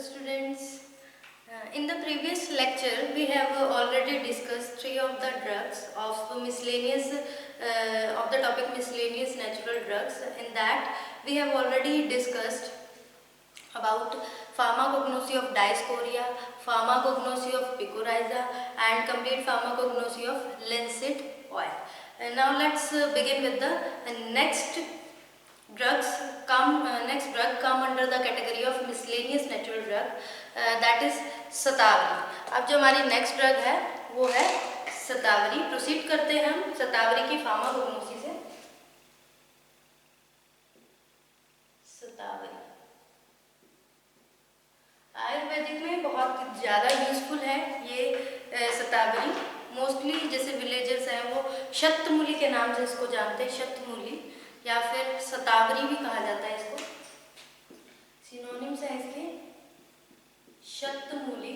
students. In the previous lecture, we have already discussed three of the drugs of miscellaneous of the topic miscellaneous natural drugs. In that, we have already discussed about pharmacognosy of Dioscorea, pharmacognosy of Picoryza, and complete pharmacognosy of linseed oil. And now let's begin with the next drugs. Next drug come under the category of miscellaneous natural drug, that is शतावरी. अब जो हमारी next drug है वो है शतावरी. Proceed करते हैं हम शतावरी की फार्माकोग्नोसी से. शतावरी आयुर्वेदिक में बहुत ज़्यादा यूजफुल है ये शतावरी. मोस्टली जैसे विलेजर्स हैं वो शतमूली के नाम से इसको जानते हैं, शतमूली या फिर शतावरी भी कहा जाता है इसको. सिनोनिम्स है इसके shatamuli,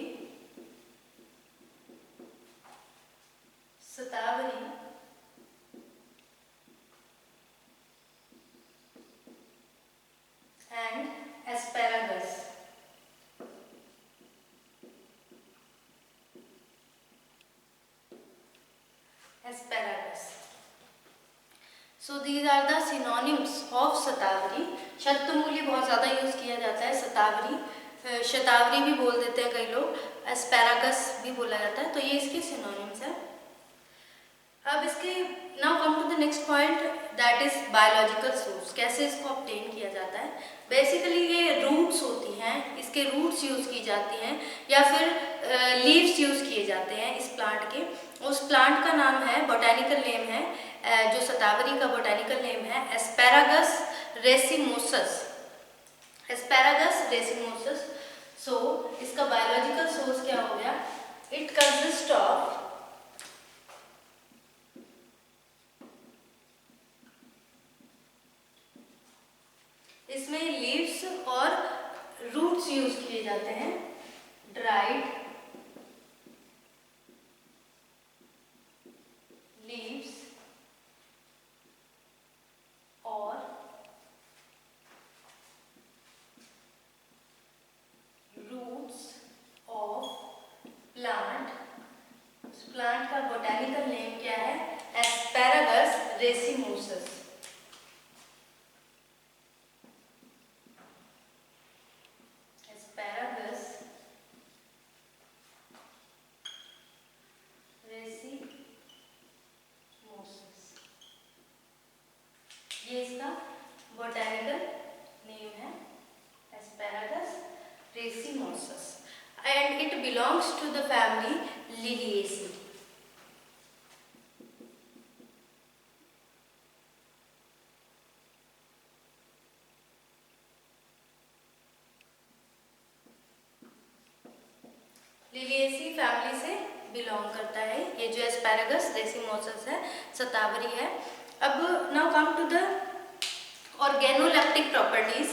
shatavari and asparagus. So these are the synonyms of shatavari. Shatamuli बहुत ज़्यादा यूज़ किया जाता है. शतावरी, शतावरी भी बोल देते हैं कई लोग, एस्पेरागस भी बोला जाता है. तो ये इसके सिनोनिम्स है. अब इसके now come to the next point, that is biological source. कैसे इसको ऑब्टेन किया जाता है. बेसिकली ये रूट्स होती हैं, इसके रूट्स यूज़ की जाती हैं या फिर लीव्स यूज़ किए जाते हैं इस प्लांट के. उस प्लांट का नाम है, बोटेनिकल नेम है, जो शतावरी का बोटेनिकल नेम है asparagus racemosus. Asparagus racemosus. So इसका बायोलॉजिकल सोर्स क्या हो गया. इट कंसिस्ट ऑफ इसमें लीव्स और रूट्स यूज किए जाते हैं. ड्राइड लीव्स और रूट्स ऑफ प्लांट. प्लांट का बोटेनिकल नेम क्या है. Asparagus racemosus. ये इसका बोटेनिकल नेम है asparagus racemosus and it belongs to the family Liliaceae. Liliaceae family से बिलोंग करता है ये जो एस्पेरागस रेसिमोसस है, शतावरी है. अब now come to the organoleptic properties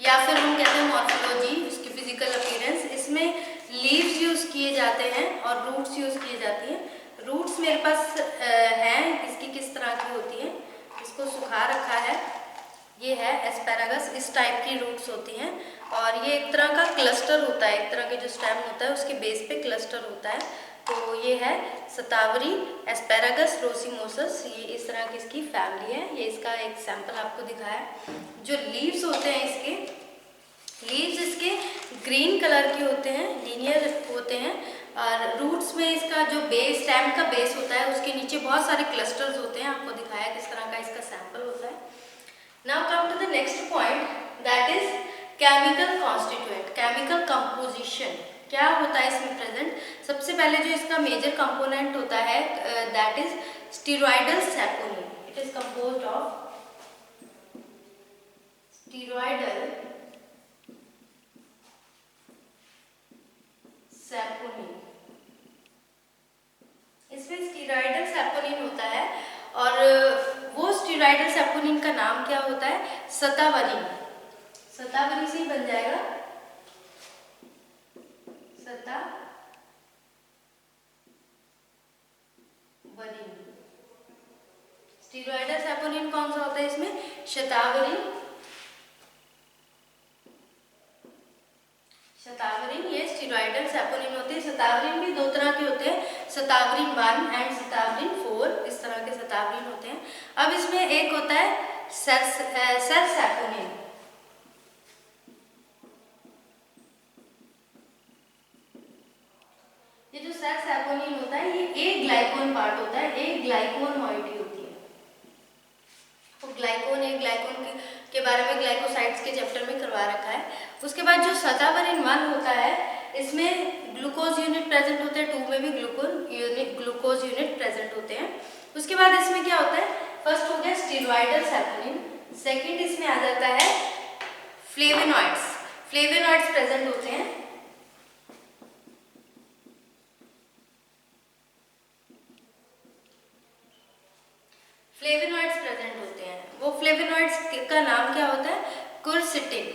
या फिर हम कहते हैं मॉर्फोलॉजी, इसकी फिजिकल अपीयरेंस. इसमें लीव्स यूज किए जाते हैं और रूट्स यूज किए जाती हैं. रूट्स मेरे पास हैं, इसकी किस तरह की होती है, इसको सुखा रखा है. ये है एस्पेरागस, इस टाइप की रूट्स होती हैं और ये एक तरह का क्लस्टर होता है, एक तरह के जो स्टेम होता है उसके बेस पे क्लस्टर होता है. तो ये है शतावरी एस्पेरागस रेसिमोसस. ये इस तरह की इसकी फैमिली है. ये इसका एक सैंपल आपको दिखाया. जो लीव्स होते हैं इसके, लीव्स इसके ग्रीन कलर के होते हैं, लीनियर होते हैं. और रूट्स में इसका जो बेस, स्टेम का बेस होता है उसके नीचे बहुत सारे क्लस्टर्स होते हैं. आपको दिखाया किस तरह का इसका सैंपल होता है. Now come to the next point, that is chemical constituent, chemical composition. क्या होता है इसमें प्रेजेंट. सबसे पहले जो इसका मेजर कंपोनेंट होता है that is steroidal saponin. It is composed of steroidal saponin. इसमें स्टीरॉयडल सैपोनिन होता है और वो स्टीरॉयडल सैपोनिन का नाम क्या होता है. शतावरी. शतावरी से ही बन जाएगा स्टीरॉयडल सैपोनिन कौन सा होता है इसमें. शतावरी. शतावरी स्टीरॉयडल सैपोनिन होते हैं। शतावरीन भी दो तरह के होते हैं, शतावरीन 1 एंड शतावरीन 4, इस तरह के शतावरीन होते हैं। अब इसमें एक होता है सेल सैपोनिन। ये जो सेल सैपोनिन होता है ये एक ग्लाइकोन पार्ट होता है, एक ग्लाइकोन मॉइटी होती है। तो ग्लाइकोन, एक ग्लाइकोन के बारे में ग्लाइकोसाइड्स के चैप्टर में करवा रखा है। उसके बाद जो शतावरीन 1 होता है इसमें ग्लूकोज यूनिट प्रेजेंट होते हैं, 2 में भी ग्लूकोज यूनिट प्रेजेंट होते हैं। उसके बाद इसमें क्या होता है, फर्स्ट हो गया स्टीरॉयडल सैपोनिन, सेकंड इसमें आ जाता है फ्लेवेनॉइड्स प्रेजेंट होते हैं। फ्लेवेनॉइड्स प्रेजेंट होते हैं, वो फ्लेवेनॉइड्स का नाम क्या होता है, क्विरसिटिन।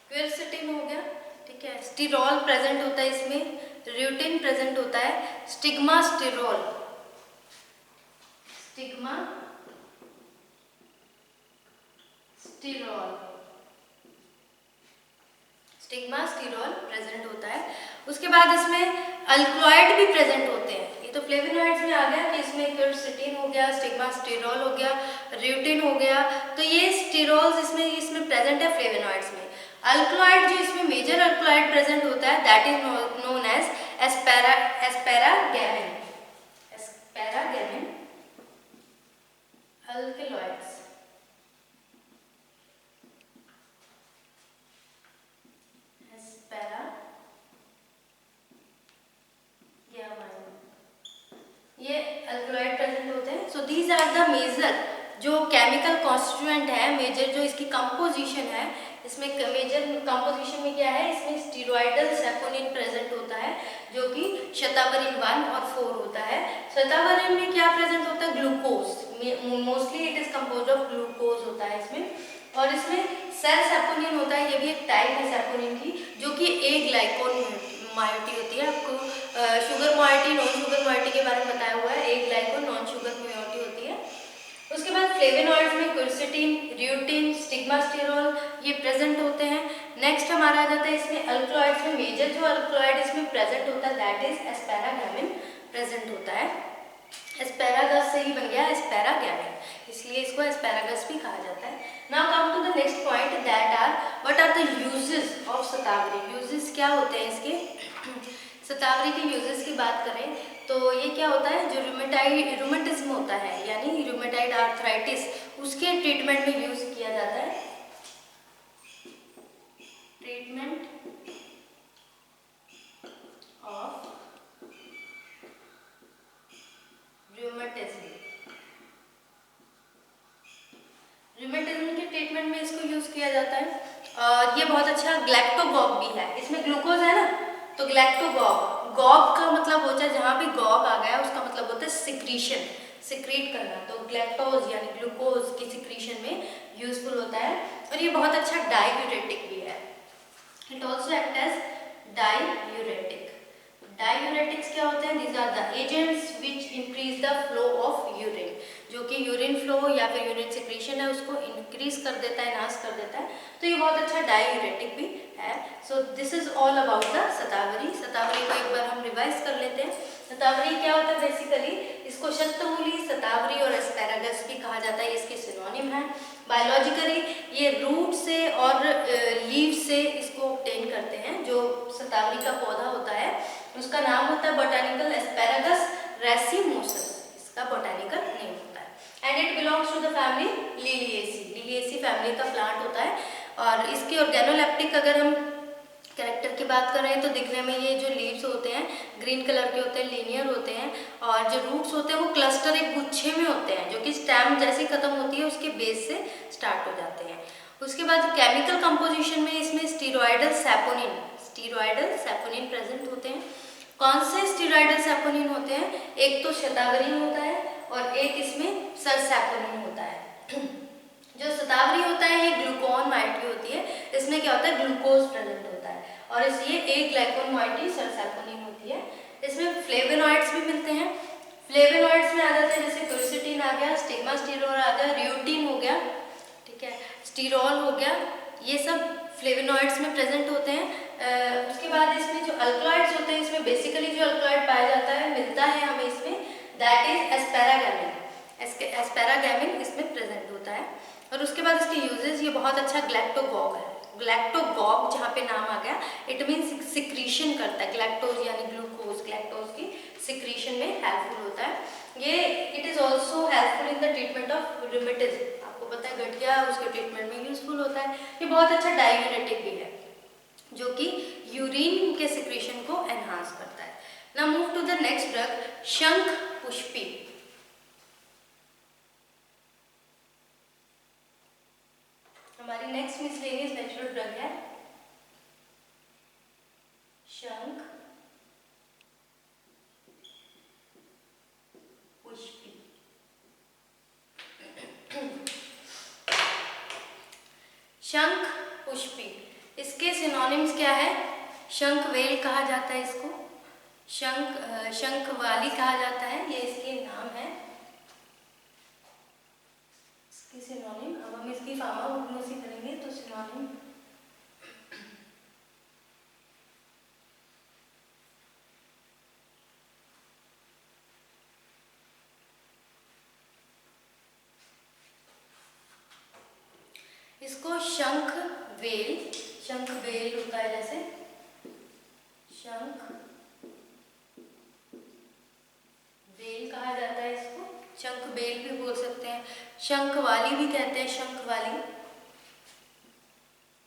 क्विरसिटिन हो गया, ठीक है। स्टीरॉल प्रेजेंट होता है इसमें, र्यूटिन प्रेजेंट होता है, स्टिग्मा स्टीरॉल प्रेजेंट होता है। उसके बाद इसमें अल्कलॉइड भी प्रेजेंट होते हैं। ये तो फ्लेवोनॉइड्स में आ गया कि इसमें क्विरसिटिन हो गया, स्टिग्मा स्टीरॉल हो गया, र्यूटिन हो गया, तो ये स्टीरॉल्स इसमें प्रेजेंट है फ्लेवोनॉइड्स में। अल्कलॉइड जो इसमें मेजर अल्कलॉइड प्रेजेंट होता है that is known as asparagamine alkaloids. ये अल्कलॉइड प्रेजेंट होते हैं। So these are the major जो केमिकल कॉन्स्टिट्यूएंट है, मेजर जो इसकी कंपोजिशन है, इसमें मेजर कंपोजिशन में क्या है, इसमें स्टीरॉयडल सैपोनिन प्रेजेंट होता है जो कि शतावरीन 1 और 4 होता है। शतावरीन में क्या प्रेजेंट होता है, glucose, mostly it is composed of glucose होता है इसमें। और इसमें सेल सैपोनिन होता है, ये भी एक टाइप है सैपोनिन की जो कि एक ग्लाइकोन मायोटी होती है। आपको शुगर मायोटी, नॉन शुगर मायोटी के बारे में बताया हुआ है, एक ग्लाइकोन नॉन शुगर मायोटी होती है। उसके बाद फ्लेवोनॉइड्स में क्विरसिटिन, र्यूटिन, स्टिग्मा स्टीरॉल ये प्रेजेंट होते हैं। नेक्स्ट हमारा आ जाता है इसमें अल्कलॉइड्स में मेजर जो अल्कलॉइड इसमें प्रेजेंट होता है दैट इज एस्पैरागैमिन प्रेजेंट होता है। एस्पैरागस से ही बन गया एस्पैरागैमिन, इसलिए इसको एस्पैरागस भी कहा जाता है। Now come to the next point that are what are the uses of shatavari. Uses क्या होते हैं इसके, शतावरी के यूजेस की बात करें तो ये क्या होता है, जो रूमेटिज्म होता है यानी रूमेटाइड आर्थराइटिस, उसके ट्रीटमेंट में यूज किया जाता है। ट्रीटमेंट ऑफ रूमेटिज्म के ट्रीटमेंट में इसको यूज किया जाता है। और ये बहुत अच्छा ग्लैक्टोगॉग भी है, इसमें ग्लूकोज है ना, तो ग्लैक्टोगॉग, गॉग का मतलब होता है जहाँ भी गॉग आ गया उसका मतलब होता है सिक्रीशन, सिक्रीट करना, तो ग्लैक्टोज यानी ग्लूकोज की सिक्रीशन में यूजफुल होता है। और ये बहुत अच्छा डाययूरेटिक भी है। It also act as diuretic. Diuretics क्या होते हैं, these are the agents which increase the flow of urine, जो कि यूरिन फ्लो या फिर यूरिन सिक्रीशन है उसको इंक्रीज कर देता है, नाश कर देता है, तो ये बहुत अच्छा डाययूरेटिक भी है। So this is all about the shatavari. Shatavari को एक बार हम रिवाइज कर लेते हैं। शतावरी क्या होता है, बेसिकली इसको शतमूली, शतावरी और एस्पैरागस भी कहा जाता है, इसके सिनोनिम है। बायोलॉजिकली ये रूट से और लीव से इसको ऑब्टेन करते हैं। जो शतावरी का पौधा होता है उसका नाम होता है बोटानिकल एस्पैरागस रेसिमोसस, इसका बोटानिकल नेम होता है। And it belongs to the family Liliaceae family का प्लांट होता है। और इसके ऑर्गेनोलेप्टिक अगर हम कैरेक्टर की बात कर रहे हैं तो दिखने में ये जो लीव्स होते हैं ग्रीन कलर के होते हैं, लीनियर होते हैं, और जो रूट्स होते हैं वो क्लस्टर, एक गुच्छे में होते हैं, जो कि स्टेम जैसे खत्म होती है उसके बेस से स्टार्ट हो जाते हैं। उसके बाद केमिकल कंपोजिशन में इसमें स्टीरॉयडल सैपोनिन प्रेजेंट होते हैं। कौन से स्टीरॉयडल सैपोनिन होते हैं, एक तो शतावरी होता है और एक इसमें सर सैपोनिन होता है। जो शतावरी होता है ये ग्लूकोन माइटी होती है, इसमें क्या होता है ग्लूकोज प्रेजेंट होता है, और ये एक ग्लाइकोन माइटी सर सैपोनिन होती है। इसमें फ्लेवोनॉइड्स भी मिलते हैं। फ्लेवोनॉइड्स में आ जाते हैं जैसे क्विरसिटिन आ गया, स्टिग्मा स्टीरॉल आ गया, र्यूटिन हो गया, ठीक है, स्टीरॉल हो गया, ये सब फ्लेवोनॉइड्स में प्रेजेंट होते हैं। उसके बाद इसमें जो अल्कलॉइड्स होते हैं, इसमें बेसिकली जो अल्कलॉइड पाया जाता है, मिलता है हमें इसमें, दैट इज एस्पैरागैमिन। एस्पैरागैमिन इसमें प्रेजेंट होता है। और उसके बाद इसके यूजेस, ये बहुत अच्छा ग्लैक्टोगॉग है। ग्लैक्टोगॉग जहाँ पे नाम आ गया, इट मीन्स सिक्रीशन करता है, ग्लैक्टोज यानी ग्लूकोज, ग्लैक्टोज की सिक्रीशन में हेल्पफुल होता है ये। It is also helpful in the treatment of rheumatism, आपको पता है गठिया, उसके ट्रीटमेंट में यूजफुल होता है। ये बहुत अच्छा डायूरेटिक भी है, जो कि यूरिन के सिक्रीशन को एनहांस करता है। Now move to the next drug, shankhpushpi. हमारी नेक्स्ट मिसलेनियस नेचुरल ड्रग है शंख पुष्पी। शंख पुष्पी, इसके सिनोनिम्स क्या है? शंख वेल कहा जाता है इसको, शंख वाली कहा जाता है, ये इसके नाम है, इसके सिनोनिम। अब हम इसकी फार्माकोग्नोसी करेंगे तो सिनोनिम इसको शंख वेल होता है, जैसे शंख वेल कहा जाता है इसको, शंख बेल भी बोल सकते हैं, शंख वाली भी कहते हैं, शंख वाली।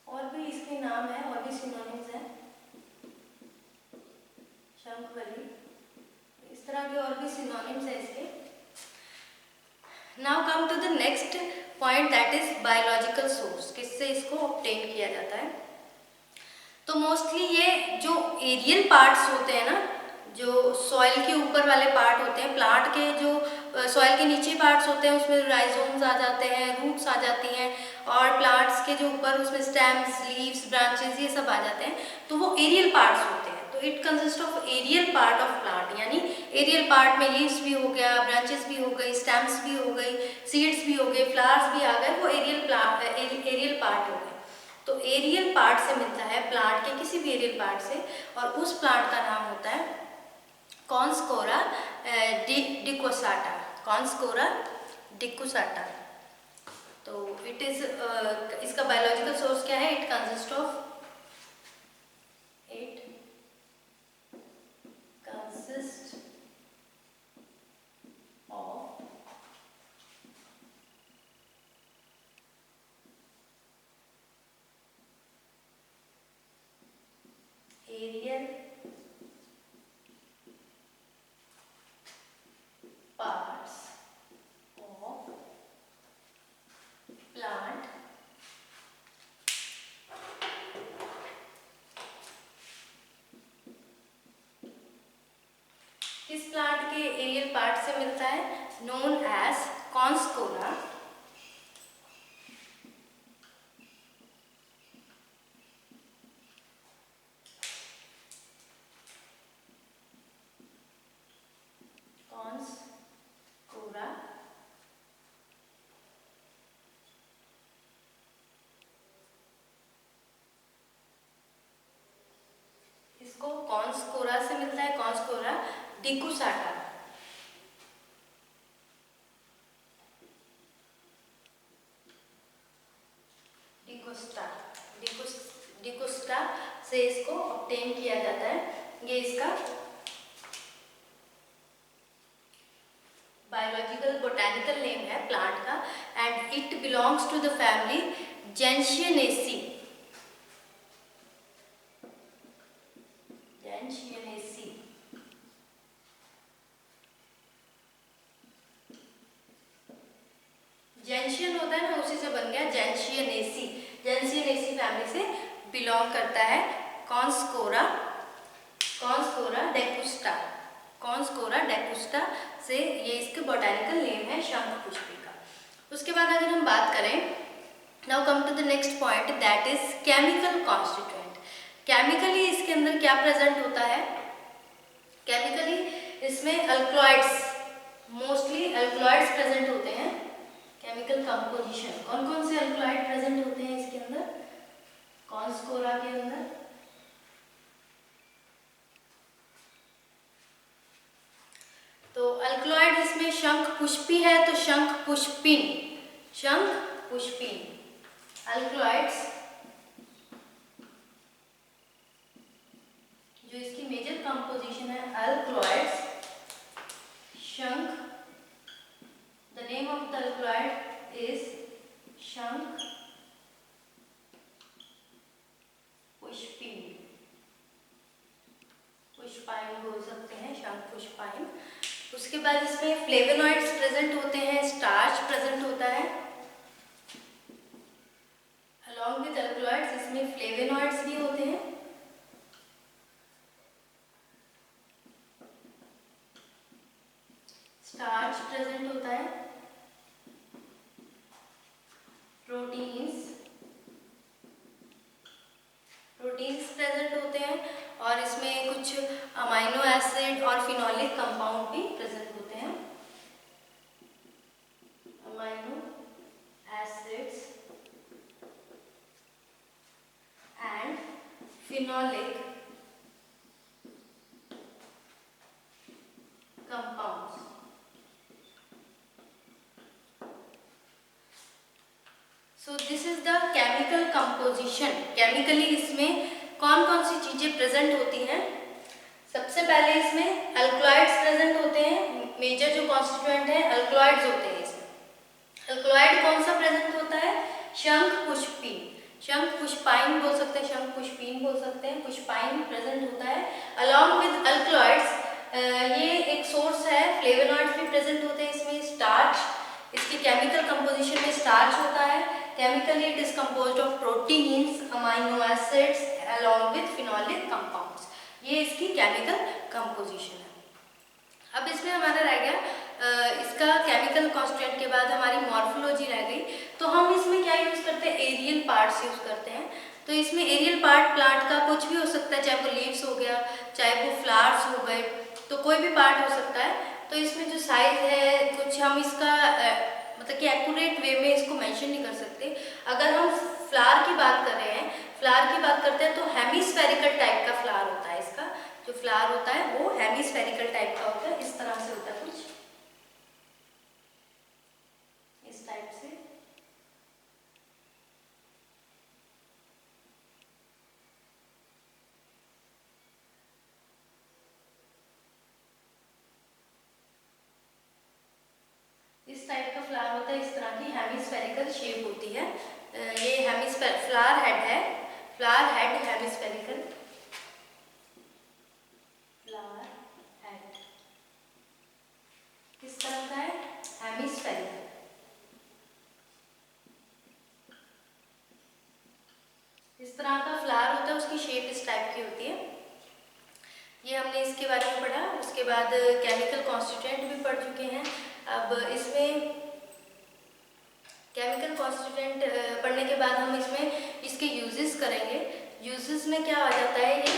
और भी इसके नाम है, और भी सिनोनिम्स हैं, शंख वाली, इस तरह के और भी सिनोनिम्स है इसके। Now come to the next point, that is biological source, किससे इसको ऑब्टेन किया जाता है। तो मोस्टली ये जो एरियल पार्ट्स होते हैं ना, जो सॉइल के ऊपर वाले पार्ट होते हैं, प्लांट के जो सॉइल के नीचे पार्ट्स होते हैं, उसमें राइजोम्स आ जाते हैं, रूट्स आ जाती हैं, और प्लांट्स के जो ऊपर उसमें स्टेम्स, लीव्स, ब्रांचेस, ये सब आ जाते हैं, तो वो एरियल पार्ट्स होते हैं। तो it consist of aerial part of plant, यानी एरियल पार्ट में लीव्स भी हो गया, ब्रांचेस भी हो गई, स्टेम्स भी हो गई, सीड्स भी हो गए, फ्लावर्स भी आ गए, वो एरियल पार्ट हो गए। तो एरियल पार्ट से मिलता है, प्लांट के किसी भी एरियल पार्ट से, और उस प्लांट का नाम होता है कॉन्स्कोरा डिकोसाटा, कॉन्स्कोरा डिकोसाटा। तो इट इज इसका बायोलॉजिकल सोर्स क्या है? It consist of aerial parts of plant किस प्लांट के एरियल पार्ट से मिलता है? नोन एज कॉन्स्कोरा इसको कॉन्स्कोरा से मिलता है, कॉन्स्कोरा डिकुसाटा। डिकोस्टा से इसको ऑब्टेन किया जाता है। ये इसका बायोलॉजिकल बोटैनिकल नेम है प्लांट का, and it belongs to the family Gentianaceae. Gentian होता है ना, उसी से बन गया जेंशियनेसी। जेंशियनेसी फैमिली से बिलोंग करता है कॉन्स्कोरा डेकुस्टा। कॉन्स्कोरा डेकुस्टा से ये इसके बोटैनिकल नेम है शंख पुष्पी का। उसके बाद अगर हम बात करें, now come to the next point, that is chemical constituent. Chemically इसके अंदर क्या प्रेजेंट होता है? केमिकली इसमें अल्कलॉइड्स, मोस्टली अल्कलॉइड्स प्रेजेंट होते हैं केमिकल कंपोजिशन, कौन कौन से अल्कलॉइड प्रेजेंट होते हैं इसके अंदर, कॉन्स्कोरा के अंदर? तो अल्कलॉइड इसमें शंख पुष्पी है, तो शंख पुष्पिन, शंख पुष्पिन अल्कलॉइड्स जो इसकी मेजर कंपोजिशन है अल्कलॉइड्स, शंख, the name of the alkaloid is शंख पुष्पिन, पुष्पाइन बोल सकते हैं, शंख पुष्पाइन। उसके बाद इसमें फ्लेवोनॉइड्स प्रेजेंट होते हैं, स्टार्च प्रेजेंट होता है अलॉन्ग विद अल्कलॉइड्स, इसमें फ्लेवोनॉइड्स भी होते हैं। स्टार्च प्रेजेंट होता है, प्रोटीन्स प्रेजेंट होते हैं, और इसमें कुछ अमाइनो एसिड और फिनोलिक कंपाउंड भी प्रेजेंट होते हैं, amino acids and phenolic compounds. So this is the chemical composition. Chemically इसमें कौन कौन सी चीजें प्रेजेंट होती हैं? सबसे पहले इसमें अल्कलॉइड्स प्रेजेंट होते हैं, मेजर जो कॉन्स्टिट्यूएंट है अल्कलॉइड्स होते हैं इसमें। अल्कलॉइड कौन सा प्रेजेंट होता है? शंख पुष्पिन, शंख पुष्पाइन बोल सकते हैं, शंख पुष्पिन बोल सकते हैं, पुष्पाइन प्रेजेंट होता है अलॉन्ग विद अल्कलॉइड्स। ये एक सोर्स है, फ्लेवोनॉइड्स भी प्रेजेंट होते हैं इसमें, स्टार्च, इसकी केमिकल कंपोजिशन में स्टार्च होता है। Chemically it is composed of proteins, amino acids along with phenolic compounds. ये इसकी केमिकल कंपोजिशन है। अब इसमें हमारा रह गया इसका केमिकल कॉन्स्टिट्यूएंट के बाद हमारी मॉर्फोलॉजी रह गई। तो हम इसमें क्या यूज करते हैं? एरियल पार्ट्स यूज करते हैं। तो इसमें एरियल पार्ट प्लांट का कुछ भी हो सकता है, चाहे वो लीव्स हो गया, चाहे वो फ्लावर्स हो गए, तो कोई भी पार्ट हो सकता है। तो इसमें जो साइज है कुछ हम इसका मतलब कि एक्यूरेट वे में इसको मेंशन नहीं कर सकते। अगर हम फ्लावर की बात कर रहे हैं, फ्लावर की बात करते हैं तो हेमिस्फेरिकल टाइप का फ्लावर होता है। इसका जो फ्लावर होता है वो हेमिस्फेरिकल टाइप का होता है, इस तरह से होता है, कुछ इस टाइप से। इस टाइप का फ्लावर होता है, इस तरह की हेमिस्फेरिकल शेप होती है। ये फ्लावर हेड है, flower head hemispherical, flower head किस तरह का है? हेमिस्फेरिकल। इस तरह का फ्लावर होता है, उसकी शेप इस टाइप की होती है। ये हमने इसके बारे में पढ़ा। उसके बाद केमिकल कॉन्स्टिट्यूएंट भी पढ़ चुके हैं। अब इसमें केमिकल कॉन्स्टिट्यूएंट पढ़ने के बाद हम इसमें इसके यूजेस करेंगे। यूजेस में क्या आ जाता है, ये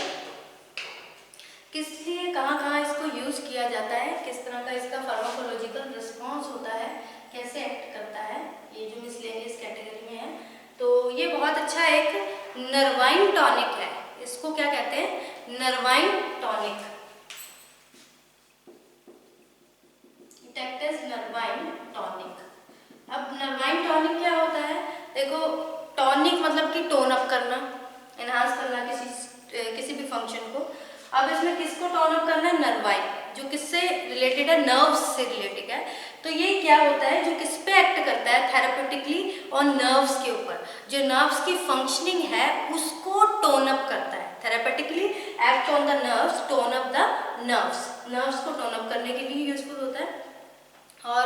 किस लिए कहाँ कहाँ इसको यूज किया जाता है, किस तरह का इसका फार्माकोलॉजिकल रिस्पॉन्स होता है, कैसे एक्ट करता है, ये जो मिसलेनियस कैटेगरी में है। तो ये बहुत अच्छा एक नर्वाइन टॉनिक है। इसको क्या कहते हैं? Nervine tonic. It act as nervine tonic. अब नर्वाइन टॉनिक क्या होता है? देखो, टॉनिक मतलब कि टोन अप करना, एनहांस करना किसी भी फंक्शन को। अब इसमें किसको टोन अप करना है? नर्वाइन, जो किससे रिलेटेड है? नर्व्स से रिलेटेड है। तो ये क्या होता है, जो किस पे एक्ट करता है? थेराप्यूटिकली और नर्व्स के ऊपर। जो नर्व्स की फंक्शनिंग है उसको टोन अप करता है। Therapeutically act on the nerves, tone up the nerves. Nerves को टोन अप करने के लिए यूजफुल होता है। और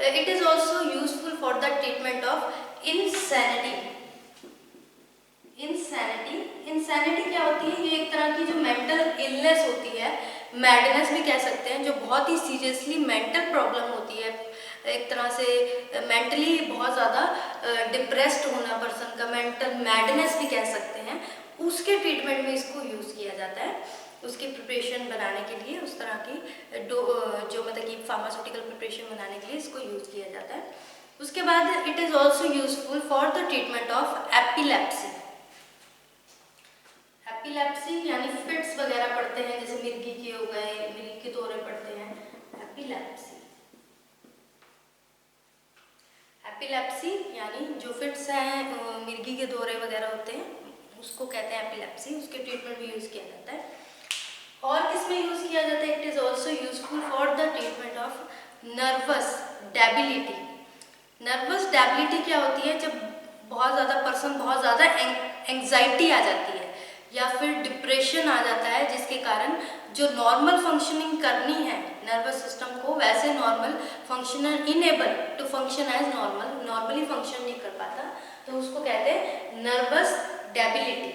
it is also useful for the treatment of insanity. Insanity क्या होती है? ये एक तरह की जो मेंटल इलनेस होती है, मैडनेस भी कह सकते हैं, जो बहुत ही सीरियसली मेंटल प्रॉब्लम होती है, एक तरह से मेंटली बहुत ज़्यादा डिप्रेस्ड होना पर्सन का, मेंटल मैडनेस भी कह सकते हैं, उसके ट्रीटमेंट में इसको यूज़ किया जाता है। उसकी प्रिपरेशन बनाने के लिए, उस तरह की जो मतलब कि फार्मास्यूटिकल प्रिपरेशन बनाने के लिए इसको यूज़ किया जाता है। उसके बाद it is also useful for the treatment of epilepsy. Epilepsy यानी फिट्स वगैरह पड़ते हैं, जैसे मिर्गी के हो गए, मिर्गी के दौरे पड़ते हैं, एपिलेप्सी। एपिलेप्सी यानी जो फिट्स हैं, मिर्गी के दौरे वगैरह होते हैं, उसको कहते हैं एपिलेप्सी। उसके ट्रीटमेंट में यूज किया जाता है। और किसमें यूज किया जाता है? It is also useful for the treatment of nervous debility. Nervous debility क्या होती है? जब बहुत ज़्यादा पर्सन बहुत ज़्यादा एंग्जाइटी आ जाती है या फिर डिप्रेशन आ जाता है, जिसके कारण जो नॉर्मल फंक्शनिंग करनी है नर्वस सिस्टम को, वैसे normal function or enable to function as normally function नहीं कर पाता, तो उसको कहते हैं नर्वस डेबिलिटी।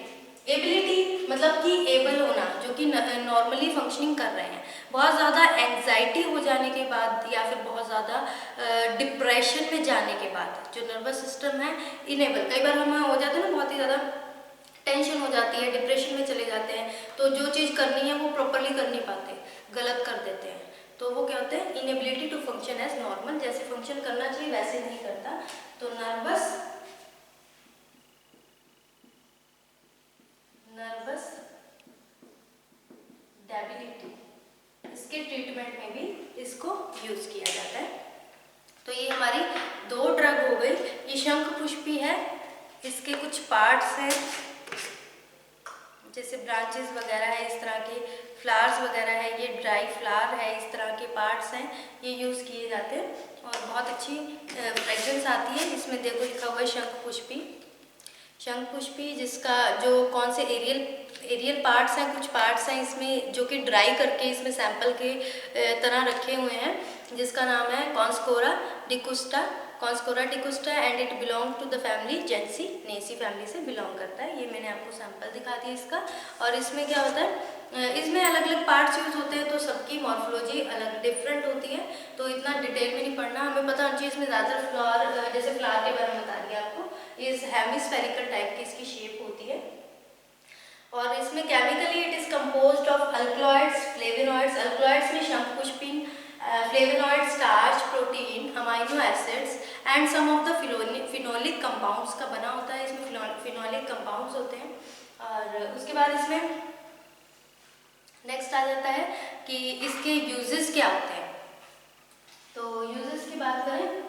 एबिलिटी मतलब कि एबल होना, जो कि नॉर्मली फंक्शनिंग कर रहे हैं। बहुत ज़्यादा एंग्जाइटी हो जाने के बाद या फिर बहुत ज़्यादा डिप्रेशन में जाने के बाद जो नर्वस सिस्टम है इनेबल, कई बार हम हो जाते हैं ना, बहुत ही ज़्यादा टेंशन हो जाती है, डिप्रेशन में चले जाते हैं, तो जो चीज़ करनी है वो प्रॉपरली कर नहीं पाते, गलत कर देते हैं, तो वो क्या होते हैं? Inability to function as normal. जैसे फंक्शन करना चाहिए वैसे नहीं करता, तो नर्वस डेबिलिटी, इसके ट्रीटमेंट में भी इसको यूज किया जाता है। तो ये हमारी 2 ड्रग हो गई। ये शंख पुष्पी है, इसके कुछ पार्ट्स हैं, जैसे ब्रांचेस वगैरह है, इस तरह के फ्लावर्स वगैरह है, ये ड्राई फ्लावर है, इस तरह के पार्ट्स हैं, ये यूज़ किए जाते हैं और बहुत अच्छी फ्रेग्रेंस आती है। इसमें देखो लिखा हुआ है शंख पुष्पी। शंख पुष्पी जिसका जो कौन से एरियल पार्ट्स हैं, कुछ पार्ट्स हैं इसमें जो कि ड्राई करके इसमें सैंपल के तरह रखे हुए हैं, जिसका नाम है Canscora decussata, Canscora decussata, and it belong to the family Gentianaceae family से बिलोंग करता है। ये मैंने आपको सैंपल दिखा दिया इसका। और इसमें क्या होता है, इसमें अलग अलग पार्ट्स यूज होते हैं, तो सबकी मॉर्फोलॉजी अलग डिफरेंट होती है, तो इतना डिटेल में नहीं पढ़ना, हमें पता होना चाहिए। इसमें ज़्यादातर फ्लावर, जैसे फ्लावर के बारे में बता दिया आपको, इस हेमिस्फेरिकल टाइप की इसकी शेप होती है। और इसमें chemically it is composed of alkaloids, flavonoids. Alkaloids में shankhpushpine, flavonoid, starch, protein, amino acids and some of the phenolic compounds का बना होता है। इसमें फिनोलिक कंपाउंड्स होते हैं। और उसके बाद इसमें नेक्स्ट आ जाता है कि इसके यूजेस क्या होते हैं। तो यूजेस की बात करें,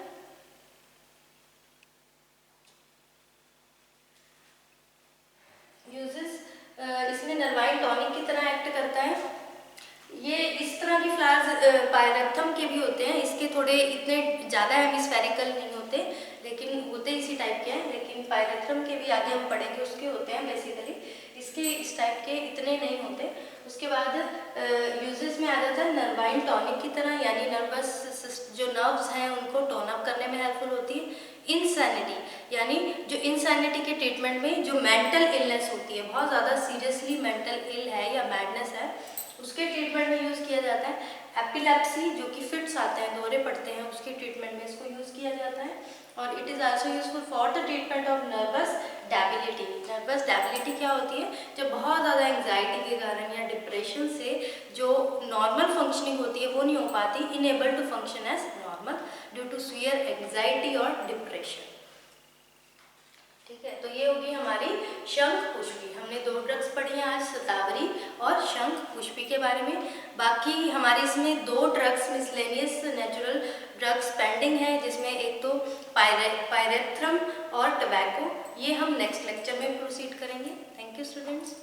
इसमें नर्वाइन टॉनिक की तरह एक्ट करता है। ये इस तरह की फ्लावर्स पायरेथम के भी होते हैं, इसके थोड़े इतने ज़्यादा हेमिस्फेरिकल नहीं होते, लेकिन होते इसी टाइप के हैं। लेकिन पायरेथम के भी आगे हम पढ़ेंगे, उसके होते हैं बेसिकली, इसके इस टाइप के इतने नहीं होते। उसके बाद यूजेस में आ जाता है नर्वाइन टॉनिक की तरह, यानी नर्वस जो नर्व्स हैं उनको टोन अप करने में हेल्पफुल होती है। इंसैनिटी, यानी जो इंसैनिटी के ट्रीटमेंट में जो मेंटल इलनेस होती है, बहुत ज़्यादा सीरियसली मेंटल इल है या मैडनेस है, उसके ट्रीटमेंट में यूज़ किया जाता है। एपिलेप्सी, जो कि फिट्स आते हैं, दौरे पड़ते हैं, उसके ट्रीटमेंट में इसको यूज़ किया जाता है। और it is also useful for the treatment of nervous debility. Nervous debility क्या होती है? जब बहुत ज़्यादा एंग्जाइटी के कारण या डिप्रेशन से जो नॉर्मल फंक्शनिंग होती है वो नहीं हो पाती, unable to function as normal due to severe anxiety और डिप्रेशन। ठीक है, तो ये होगी हमारी शंख पुष्पी। हमने 2 ड्रग्स पढ़ी हैं आज, शतावरी और शंख पुष्पी के बारे में। बाकी हमारे इसमें 2 drugs miscellaneous natural drugs pending है, जिसमें एक तो पायरेथ्रम और टबैको। ये हम नेक्स्ट लेक्चर में प्रोसीड करेंगे। Thank you students.